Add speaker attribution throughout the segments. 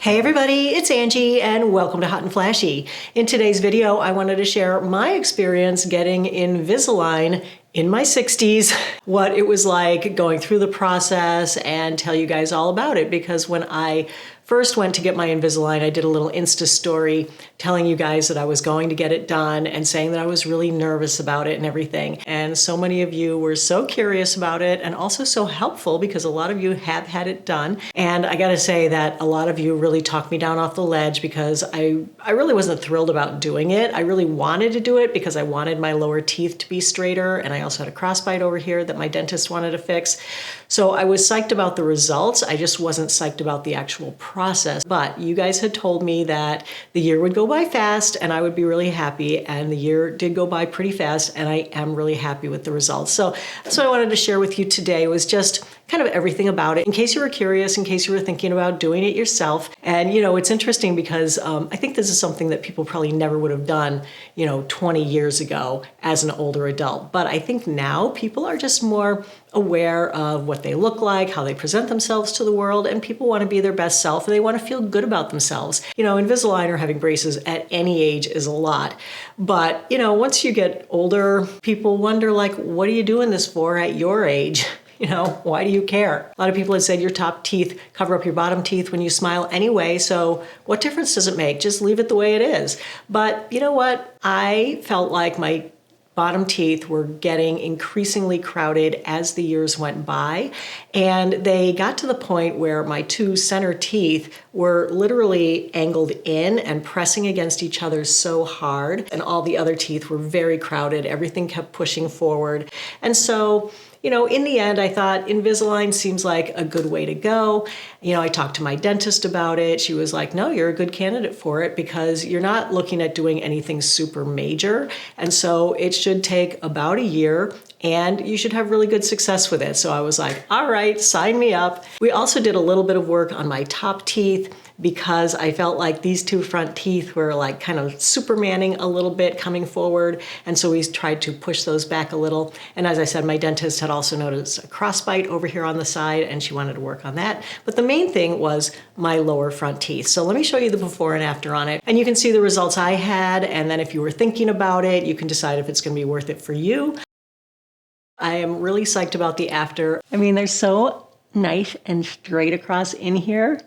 Speaker 1: Hey everybody, it's Angie and welcome to Hot and Flashy. In today's video, I wanted to share my experience getting Invisalign in my 60s, what it was like going through the process, and tell you guys all about it, because when I first went to get my Invisalign, I did a little Insta story telling you guys that I was going to get it done and saying that I was really nervous about it and everything. And so many of you were so curious about it and also so helpful because a lot of you have had it done. And I gotta say that a lot of you really talked me down off the ledge because I really wasn't thrilled about doing it. I really wanted to do it because I wanted my lower teeth to be straighter, and I also had a crossbite over here that my dentist wanted to fix. So I was psyched about the results. I just wasn't psyched about the actual process. But you guys had told me that the year would go by fast and I would be really happy, and the year did go by pretty fast, and I am really happy with the results. So that's what I wanted to share with you today, was just kind of everything about it, in case you were curious, in case you were thinking about doing it yourself. And you know, it's interesting because I think this is something that people probably never would have done, 20 years ago as an older adult. But I think now people are just more aware of what they look like, how they present themselves to the world, and people want to be their best self and they want to feel good about themselves. Invisalign or having braces at any age is a lot. But, once you get older, people wonder, like, what are you doing this for at your age? Why do you care? A lot of people have said your top teeth cover up your bottom teeth when you smile anyway, so what difference does it make? Just leave it the way it is. But you know what? I felt like my bottom teeth were getting increasingly crowded as the years went by, and they got to the point where my two center teeth were literally angled in and pressing against each other so hard, and all the other teeth were very crowded. Everything kept pushing forward. And so in the end, I thought Invisalign seems like a good way to go. I talked to my dentist about it. She was like, no, you're a good candidate for it because you're not looking at doing anything super major. And so it should take about a year and you should have really good success with it. So I was like, all right, sign me up. We also did a little bit of work on my top teeth because I felt like these two front teeth were like kind of supermaning a little bit coming forward. And so we tried to push those back a little. And as I said, my dentist had also noticed a crossbite over here on the side and she wanted to work on that. But the main thing was my lower front teeth. So let me show you the before and after on it. And you can see the results I had. And then if you were thinking about it, you can decide if it's going to be worth it for you. I am really psyched about the after. I mean, they're so nice and straight across in here.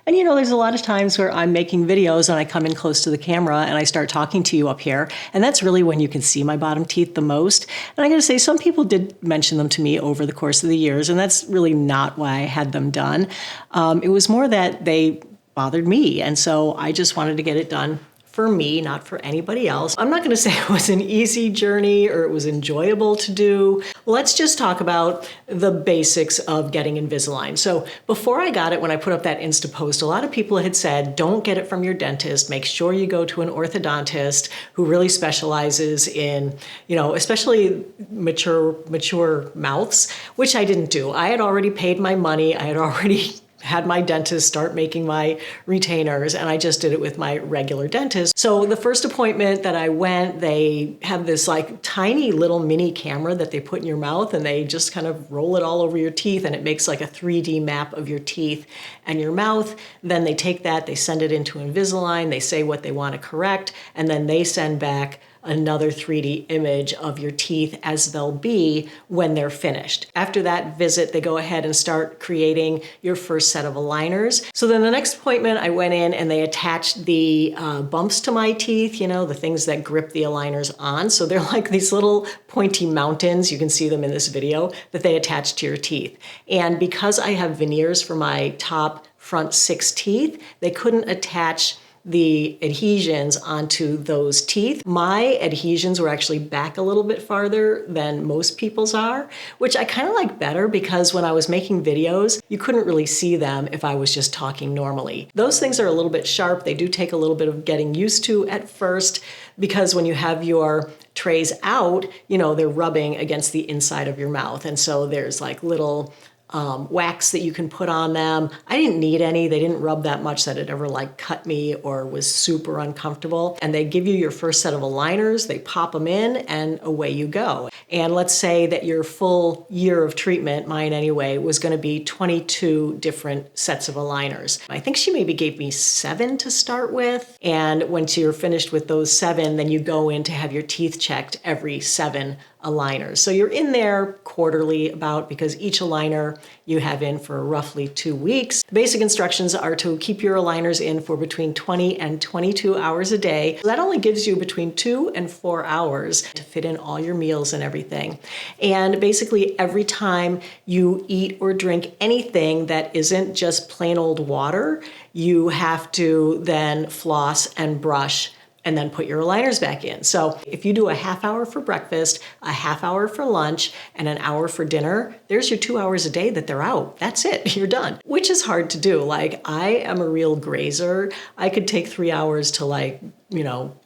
Speaker 1: And there's a lot of times where I'm making videos and I come in close to the camera and I start talking to you up here. And that's really when you can see my bottom teeth the most. And I gotta say, some people did mention them to me over the course of the years, and that's really not why I had them done. It was more that they bothered me. And so I just wanted to get it done for me, not for anybody else. I'm not going to say it was an easy journey or it was enjoyable to do. Let's just talk about the basics of getting Invisalign. So before I got it, when I put up that Insta post, a lot of people had said, don't get it from your dentist. Make sure you go to an orthodontist who really specializes in, especially mature mouths, which I didn't do. I had already paid my money. I had already had my dentist start making my retainers, and I just did it with my regular dentist. So the first appointment that I went, they have this like tiny little mini camera that they put in your mouth, and they just kind of roll it all over your teeth, and it makes like a 3D map of your teeth and your mouth. Then they take that, they send it into Invisalign, they say what they want to correct, and then they send back another 3D image of your teeth as they'll be when they're finished. After that visit, they go ahead and start creating your first set of aligners. So then the next appointment, I went in and they attached the bumps to my teeth, the things that grip the aligners on. So they're like these little pointy mountains, you can see them in this video, that they attach to your teeth. And because I have veneers for my top front 6 teeth, they couldn't attach the adhesions onto those teeth. My adhesions were actually back a little bit farther than most people's are, which I kind of like better because when I was making videos, you couldn't really see them if I was just talking normally. Those things are a little bit sharp. They do take a little bit of getting used to at first because when you have your trays out, they're rubbing against the inside of your mouth. And so there's like little wax that you can put on them. I didn't need any. They didn't rub that much that it ever like cut me or was super uncomfortable. And they give you your first set of aligners, they pop them in, and away you go. And let's say that your full year of treatment, mine anyway, was going to be 22 different sets of aligners. I think she maybe gave me 7 to start with. And once you're finished with those 7, then you go in to have your teeth checked every 7 aligners. So you're in there quarterly about, because each aligner you have in for roughly 2 weeks. The basic instructions are to keep your aligners in for between 20 and 22 hours a day. That only gives you between 2 and 4 hours to fit in all your meals and everything. And basically every time you eat or drink anything that isn't just plain old water, you have to then floss and brush and then put your aligners back in. So if you do a half hour for breakfast, a half hour for lunch, and an hour for dinner, there's your 2 hours a day that they're out. That's it, you're done. Which is hard to do. Like, I am a real grazer. I could take 3 hours to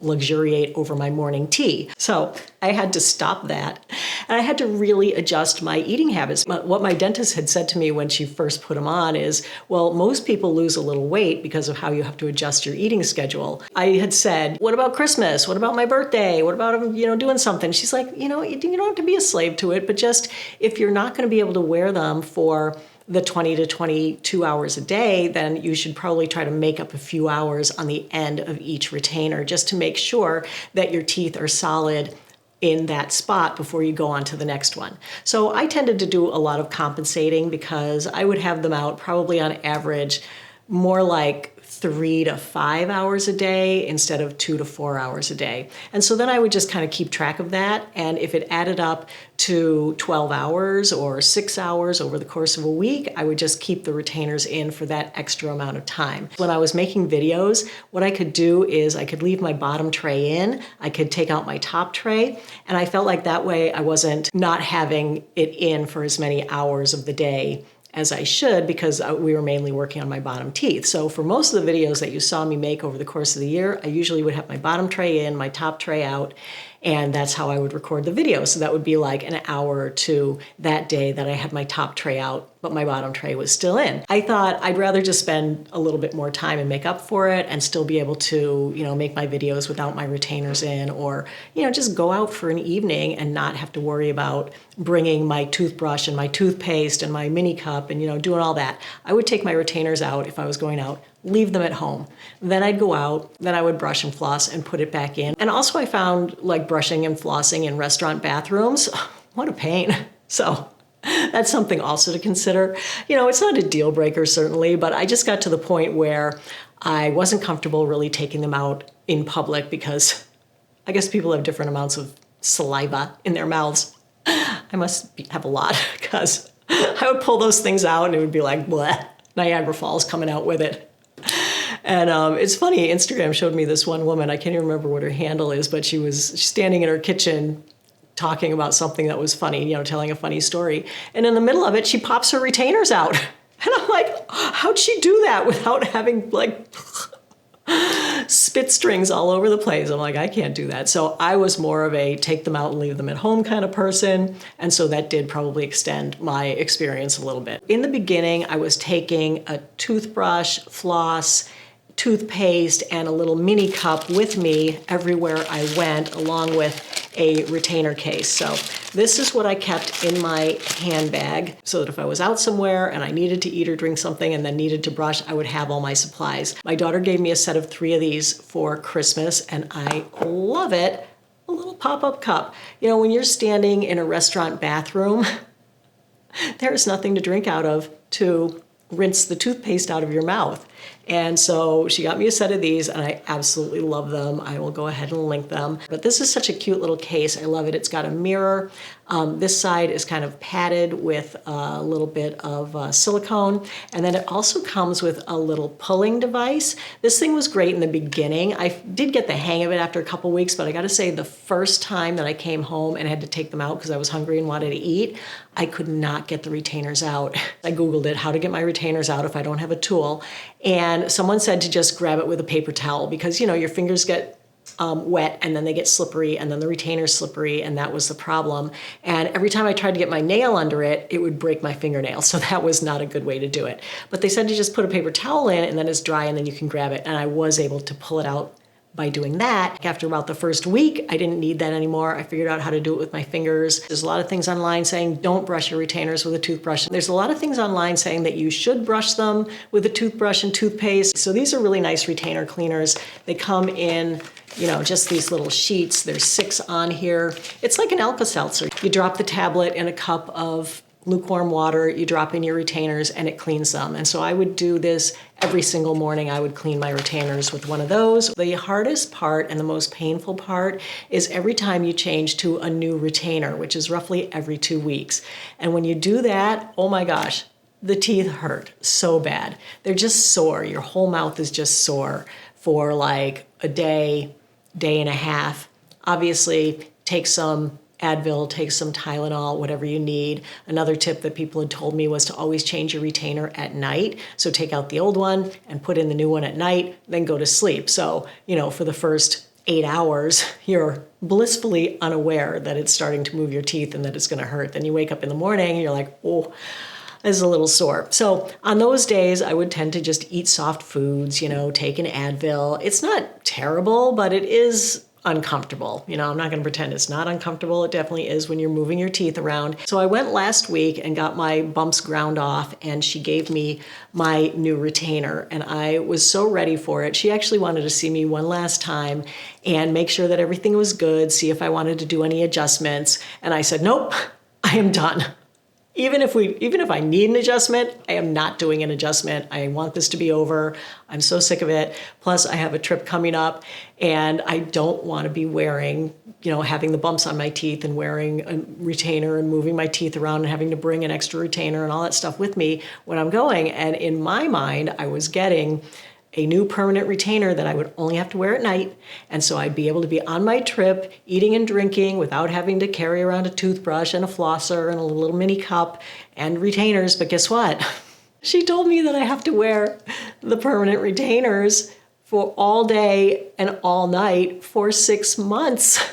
Speaker 1: luxuriate over my morning tea. So I had to stop that. And I had to really adjust my eating habits. What my dentist had said to me when she first put them on is, well, most people lose a little weight because of how you have to adjust your eating schedule. I had said, what about Christmas? What about my birthday? What about, doing something? She's like, you don't have to be a slave to it, but just if you're not going to be able to wear them for the 20 to 22 hours a day, then you should probably try to make up a few hours on the end of each retainer just to make sure that your teeth are solid in that spot before you go on to the next one. So I tended to do a lot of compensating because I would have them out probably on average more like 3 to 5 hours a day instead of 2 to 4 hours a day. And so then I would just kind of keep track of that. And if it added up to 12 hours or 6 hours over the course of a week, I would just keep the retainers in for that extra amount of time. When I was making videos, what I could do is I could leave my bottom tray in, I could take out my top tray, and I felt like that way I wasn't not having it in for as many hours of the day as I should, because we were mainly working on my bottom teeth. So for most of the videos that you saw me make over the course of the year, I usually would have my bottom tray in, my top tray out, and that's how I would record the video. So that would be like an hour or two that day that I had my top tray out, but my bottom tray was still in. I thought I'd rather just spend a little bit more time and make up for it and still be able to, make my videos without my retainers in, or, just go out for an evening and not have to worry about bringing my toothbrush and my toothpaste and my mini cup and, doing all that. I would take my retainers out if I was going out, leave them at home. Then I'd go out, then I would brush and floss and put it back in. And also I found like brushing and flossing in restaurant bathrooms, what a pain. So that's something also to consider. It's not a deal breaker certainly, but I just got to the point where I wasn't comfortable really taking them out in public because I guess people have different amounts of saliva in their mouths. I must have a lot because I would pull those things out and it would be like, bleh, Niagara Falls coming out with it. And it's funny, Instagram showed me this one woman, I can't even remember what her handle is, but she was standing in her kitchen talking about something that was funny, telling a funny story. And in the middle of it, she pops her retainers out. And I'm like, how'd she do that without having like spit strings all over the place? I'm like, I can't do that. So I was more of a take them out and leave them at home kind of person. And so that did probably extend my experience a little bit. In the beginning, I was taking a toothbrush, floss, toothpaste, and a little mini cup with me everywhere I went, along with a retainer case. So this is what I kept in my handbag so that if I was out somewhere and I needed to eat or drink something and then needed to brush, I would have all my supplies. My daughter gave me a set of 3 of these for Christmas and I love it. A little pop-up cup. When you're standing in a restaurant bathroom, there's nothing to drink out of to rinse the toothpaste out of your mouth. And so she got me a set of these and I absolutely love them. I will go ahead and link them. But this is such a cute little case. I love it. It's got a mirror. This side is kind of padded with a little bit of silicone. And then it also comes with a little pulling device. This thing was great in the beginning. I did get the hang of it after a couple weeks, but I gotta say the first time that I came home and had to take them out because I was hungry and wanted to eat, I could not get the retainers out. I Googled it, how to get my retainers out if I don't have a tool. And someone said to just grab it with a paper towel because, your fingers get wet, and then they get slippery, and then the retainer's slippery, and that was the problem. And every time I tried to get my nail under it, it would break my fingernail. So that was not a good way to do it. But they said to just put a paper towel in, and then it's dry, and then you can grab it. And I was able to pull it out by doing that. After about the first week, I didn't need that anymore. I figured out how to do it with my fingers. There's a lot of things online saying don't brush your retainers with a toothbrush. There's a lot of things online saying that you should brush them with a toothbrush and toothpaste. So these are really nice retainer cleaners. They come in, you know, just these little sheets. There's 6 on here. It's like an Alka-Seltzer. You drop the tablet in a cup of lukewarm water, you drop in your retainers, and it cleans them. And so I would do this every single morning. I would clean my retainers with one of those. The hardest part and the most painful part is every time you change to a new retainer, which is roughly every 2 weeks. And when you do that, oh my gosh, the teeth hurt so bad. They're just sore. Your whole mouth is just sore for like a day, day and a half. Obviously, take some Advil, take some Tylenol, whatever you need. Another tip that people had told me was to always change your retainer at night. So take out the old one and put in the new one at night, then go to sleep. So, you know, for the first 8 hours, you're blissfully unaware that it's starting to move your teeth and that it's going to hurt. Then you wake up in the morning and you're like, oh, this is a little sore. So on those days, I would tend to just eat soft foods, you know, take an Advil. It's not terrible, but it is uncomfortable. You know, I'm not going to pretend it's not uncomfortable. It definitely is when you're moving your teeth around. So I went last week and got my bumps ground off, and she gave me my new retainer, and I was so ready for it. She actually wanted to see me one last time and make sure that everything was good, see if I wanted to do any adjustments. And I said, nope, I am done. Even if I need an adjustment, I am not doing an adjustment. I want this to be over. I'm so sick of it. Plus, I have a trip coming up, and I don't want to be wearing, you know, having the bumps on my teeth and wearing a retainer and moving my teeth around and having to bring an extra retainer and all that stuff with me when I'm going. And in my mind, I was getting a new permanent retainer that I would only have to wear at night. And so I'd be able to be on my trip, eating and drinking without having to carry around a toothbrush and a flosser and a little mini cup and retainers. But guess what? She told me that I have to wear the permanent retainers for all day and all night for 6 months.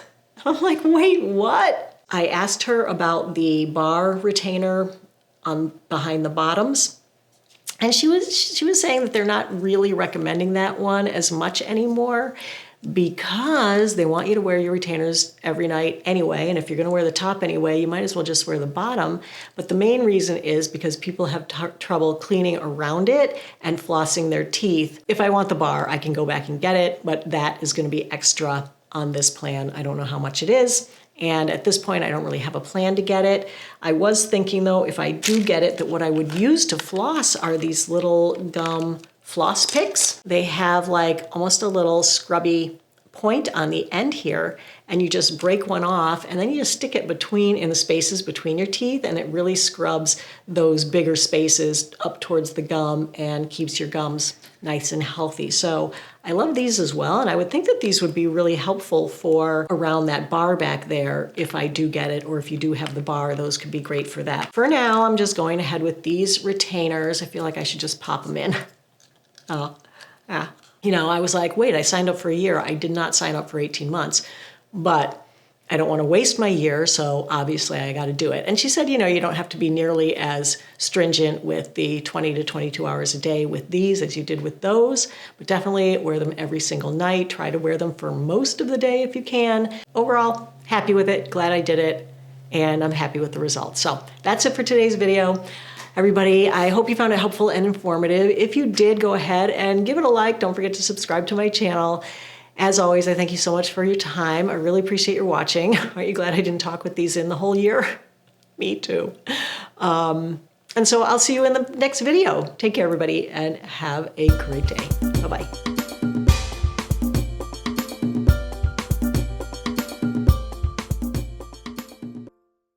Speaker 1: I'm like, wait, what? I asked her about the bar retainer behind the bottoms. And she was saying that they're not really recommending that one as much anymore because they want you to wear your retainers every night anyway. And if you're going to wear the top anyway, you might as well just wear the bottom. But the main reason is because people have trouble cleaning around it and flossing their teeth. If I want the bar, I can go back and get it, but that is going to be extra on this plan. I don't know how much it is. And at this point, I don't really have a plan to get it. I was thinking, though, if I do get it, that what I would use to floss are these little gum floss picks. They have like almost a little scrubby point on the end here, and you just break one off, and then you just stick it in the spaces between your teeth, and it really scrubs those bigger spaces up towards the gum and keeps your gums nice and healthy. So I love these as well, and I would think that these would be really helpful for around that bar back there if I do get it, or if you do have the bar, those could be great for that. For now, I'm just going ahead with these retainers. I feel like I should just pop them in. Oh, yeah. You know, I was like, wait, I signed up for a year. I did not sign up for 18 months, but I don't want to waste my year, so obviously I got to do it. And she said, you know, you don't have to be nearly as stringent with the 20 to 22 hours a day with these as you did with those, but definitely wear them every single night. Try to wear them for most of the day if you can. Overall, happy with it, glad I did it, and I'm happy with the results. So that's it for today's video. Everybody, I hope you found it helpful and informative. If you did, go ahead and give it a like. Don't forget to subscribe to my channel. As always, I thank you so much for your time. I really appreciate your watching. Aren't you glad I didn't talk with these in the whole year? Me too. And so I'll see you in the next video. Take care, everybody, and have a great day. Bye-bye.